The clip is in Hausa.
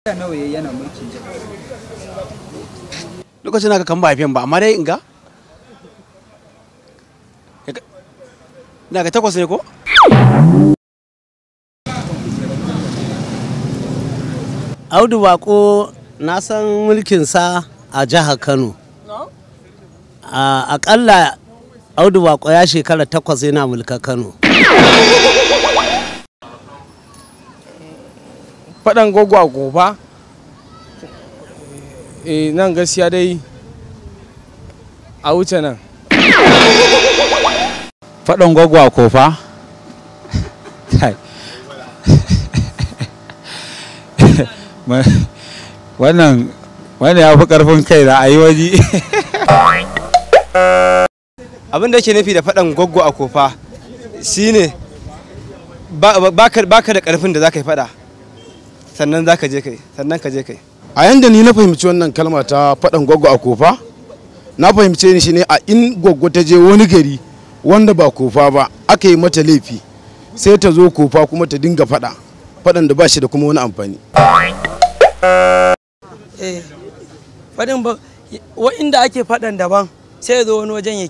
nawa yana mulkin jiha lokacin aka kan ba haifen ba amma dai inga ina ga 8 ne ko Audu Bako na san mulkin sa a jihar Kano akalla Audu Bako ya shekara 8 yana mulka Kano. Fadan Gwaggo a Kofa nan gaskiya dai a wuce nan. Fadan Gwaggo a Kofa wannan ya fi karfin kai da ayi waje. Abin da yake nufi da fadan Gwaggo a Kofa shine baka da karfin da zaka yi fada sannan ka je kai. A yanda ni na fahimci wannan kalma ta fadan Gwaggo a Kofa, na fahimce ni shine a in Gwaggo ta je wani gari wanda ba Kofa ba aka yi mata laifi sai ta zo Kofa kuma ta dinga fadan da ba shi da kuma wani amfani. Fadin ba inda ake fadan daban sai ya zo wani wajen yake